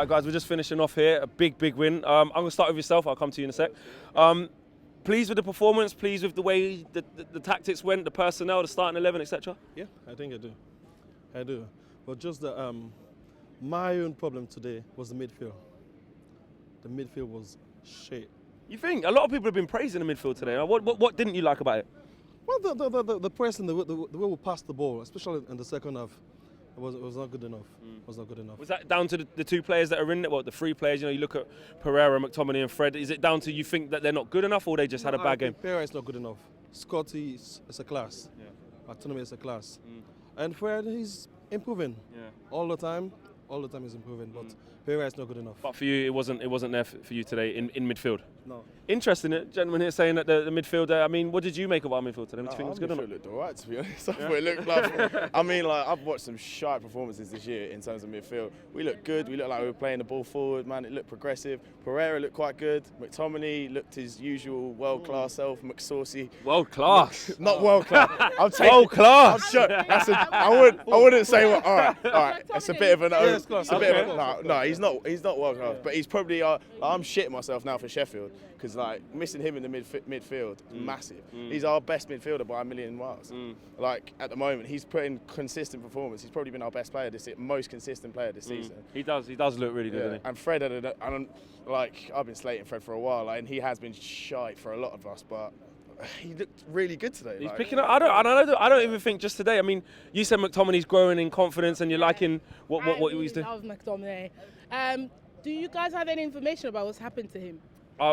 right, guys, we're just finishing off here. A big win. I'm going to start with yourself. I'll come to you in a sec. Pleased with the performance? Pleased with the way the tactics went, the personnel, the starting 11, etc.? Yeah, I think I do. But just my own problem today was the midfield. The midfield was shit. You think? A lot of people have been praising the midfield today. What didn't you like about it? Well, the press and the way we passed the ball, especially in the second half, it was not good enough. It was not good enough. Was that down to the two players that are in it? Well, the three players, you know, you look at Pereira, McTominay and Fred. Is it down to you think that they're not good enough or they just had a bad game? Pereira is not good enough. Scotty is a class. Yeah. McTominay is a class. And Fred, he's improving. Yeah. All the time he's improving. But Pereira is not good enough. But for you, it wasn't there for you today in midfield? No. Interesting, gentleman here saying that the midfield, I mean, what did you make of our midfield today? Did you think it was good enough? It looked alright, to be honest. I thought it looked like, I mean, like, I've watched some shy performances this year in terms of midfield. We looked good. We looked like we were playing the ball forward, man. It looked progressive. Pereira looked quite good. McTominay looked his usual world-class self. McSaucy. World-class? Not world-class. World-class? I wouldn't say what. All right. It's a bit of an. No, he's not world-class. But he's probably. I'm shitting myself now for Sheffield because like missing him in the midfield, massive. He's our best midfielder by a million miles. Like at the moment, he's putting consistent performance. He's probably been our best player most consistent player this season. He does look really good, doesn't he? And Fred I've been slating Fred for a while, and he has been shite for a lot of us, but he looked really good today. He's picking up. I don't even think just today. I mean, you said McTominay's growing in confidence, and you're liking what he's doing. I love McTominay. Do you guys have any information about what's happened to him?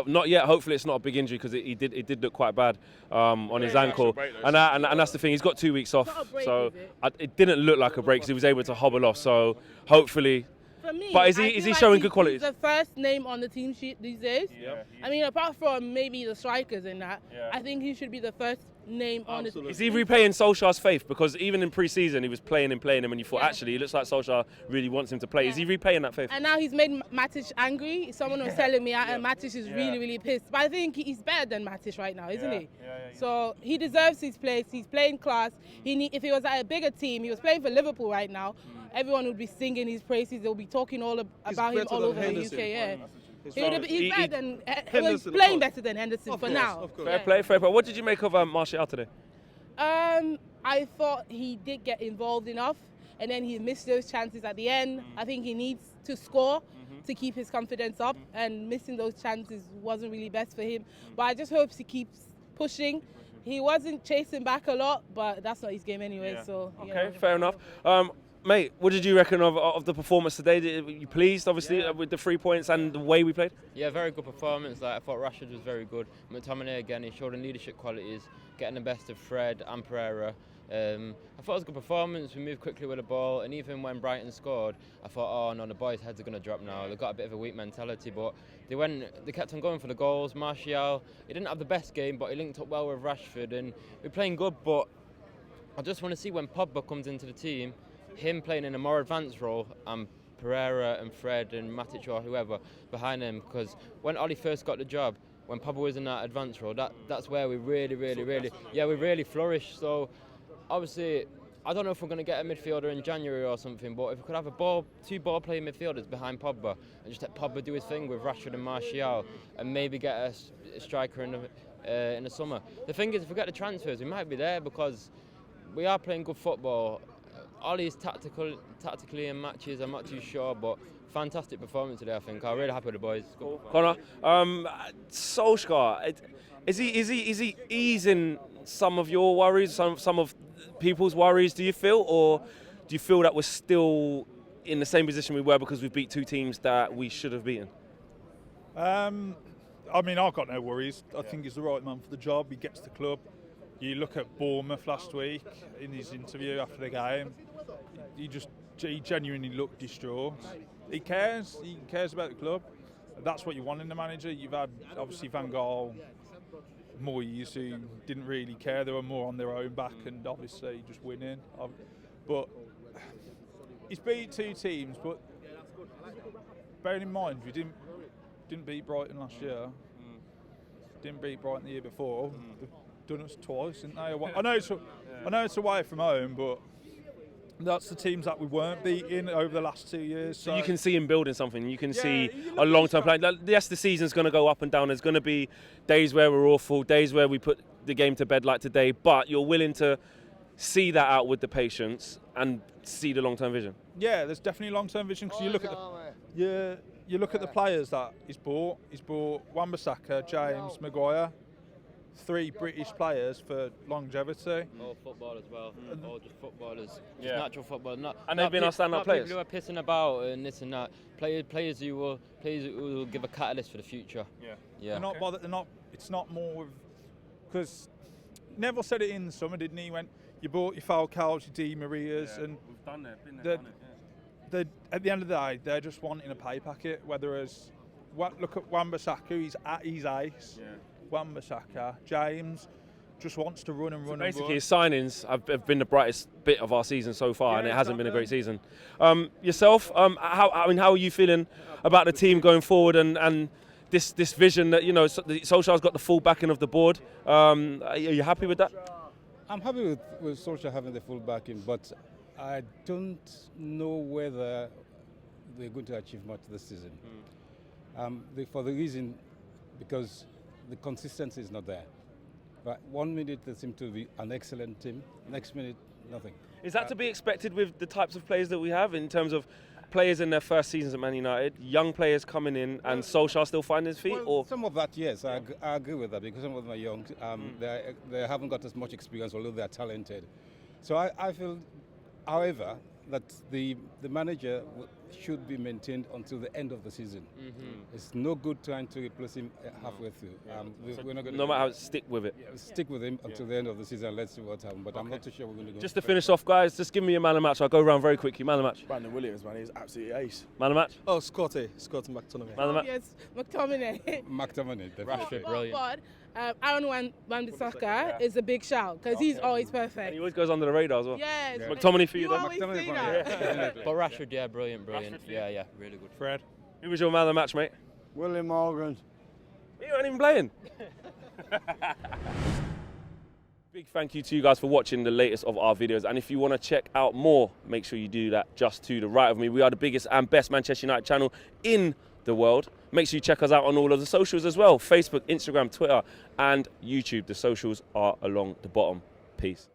Not yet. Hopefully, it's not a big injury because it did look quite bad on his ankle, and that's the thing. He's got 2 weeks off, so it didn't look like a break because he was able to hobble off. So hopefully. For me, but is he showing good qualities? He's the first name on the team sheet these days. Yeah. I mean, apart from maybe the strikers and that, I think he should be the first name on the team. Is he repaying Solskjaer's faith? Because even in pre-season, he was playing him, and you thought, actually, it looks like Solskjaer really wants him to play. Is he repaying that faith? And now he's made Matic angry. Someone was telling me, and Matic is really pissed. But I think he's better than Matic right now, isn't he? So he deserves his place. He's playing class. If he was at a bigger team, he was playing for Liverpool right now, everyone would be singing his praises. They'll be talking about him all over the UK. Yeah. He was playing better than Henderson for now. Fair play. What did you make of Martial today? I thought he did get involved enough, and then he missed those chances at the end. I think he needs to score to keep his confidence up, and missing those chances wasn't really best for him. But I just hope he keeps pushing. He wasn't chasing back a lot, but that's not his game anyway. So okay, fair enough. Mate, what did you reckon of the performance today? Were you pleased, obviously, with the 3 points and the way we played? Yeah, very good performance. I thought Rashford was very good. McTominay, again, he showed leadership qualities, getting the best of Fred and Pereira. I thought it was a good performance. We moved quickly with the ball, and even when Brighton scored, I thought, oh no, the boys' heads are going to drop now. They've got a bit of a weak mentality, but they kept on going for the goals. Martial, he didn't have the best game, but he linked up well with Rashford, and we're playing good. But I just want to see when Pogba comes into the team, him playing in a more advanced role, and Pereira and Fred and Matic or whoever behind him, because when Ollie first got the job, when Pogba was in that advanced role, that's where we really flourished. So obviously, I don't know if we're going to get a midfielder in January or something, but if we could have two ball-playing midfielders behind Pogba and just let Pogba do his thing with Rashford and Martial, and maybe get a striker in the summer. The thing is, if we get the transfers, we might be there because we are playing good football. Ollie's tactically in matches, I'm not too sure, but fantastic performance today, I think. I'm really happy with the boys. Connor, Solskjaer, is he easing some of your worries, some of people's worries, do you feel? Or do you feel that we're still in the same position we were because we beat two teams that we should have beaten? I mean, I've got no worries. I think he's the right man for the job. He gets the club. You look at Bournemouth last week in his interview after the game. He genuinely looked distraught. He cares about the club. That's what you want in the manager. You've had obviously Van Gaal, Moyes, who didn't really care. They were more on their own back and obviously just winning. But he's beat two teams. But bearing in mind, we didn't beat Brighton last year. Didn't beat Brighton the year before. They've done us twice, didn't they? I know it's away from home, but That's the teams that we weren't beating over the last 2 years. So you can see him building something. You can see you a look long-term at plan. Like, yes, the season's going to go up and down. There's going to be days where we're awful, days where we put the game to bed like today. But you're willing to see that out with the patience and see the long-term vision. Yeah, there's definitely long-term vision because you look at the players that he's bought. He's bought Wan-Bissaka, James, Maguire, 3 British players for longevity. All football as well. All just footballers. Just natural football. And they've been our stand-up players. People who are pissing about and this and that. Players who will give a catalyst for the future. Yeah. They're not bothered. It's not more because Neville said it in the summer, didn't he? He went, you bought your Falcaos, your Di Marias, and we've done it. Been there, done it. At the end of the day, they're just wanting a pay packet. Look at Wan-Bissaka, he's ace. Wan-Bissaka, James just wants to run and run. Basically, his signings have been the brightest bit of our season so far, and it hasn't been a great season. Yourself, how are you feeling about the team going forward and this vision that Solskjaer's got the full backing of the board? Are you happy with that? I'm happy with Solskjaer having the full backing, but I don't know whether they're going to achieve much this season. For the reason, because the consistency is not there. But 1 minute they seem to be an excellent team, next minute nothing. Is that to be expected with the types of players that we have in terms of players in their first seasons at Man United, young players coming in and Solskjaer still finding his feet? Well, or some of that, yes, I agree with that because some of them are young. They haven't got as much experience, although they are talented. So I feel, however, that the manager should be maintained until the end of the season. It's no good trying to replace him halfway through. We're not going no matter how, stick with it. Stick with him until the end of the season. Let's see what happens. But I'm not too sure we're going to go. Just to finish off, guys, just give me a man of match. I'll go around very quickly. Man of match. Brandon Williams, man, he's absolutely ace. Man of match. Oh, Scotty McTominay. Man of match. Yes, McTominay. McTominay, definitely. Rashford, brilliant. But Aaron Wan-Bissaka is a big shout because he's always perfect. And he always goes under the radar as well. Yes. McTominay for you, You then. always McTominay say for that. But Rashford, brilliant. Yeah, really good. Fred. Who was your man of the match, mate? William Morgan. You weren't even playing. Big thank you to you guys for watching the latest of our videos. And if you want to check out more, make sure you do that just to the right of me. We are the biggest and best Manchester United channel in the world. Make sure you check us out on all of the socials as well. Facebook, Instagram, Twitter, and YouTube. The socials are along the bottom. Peace.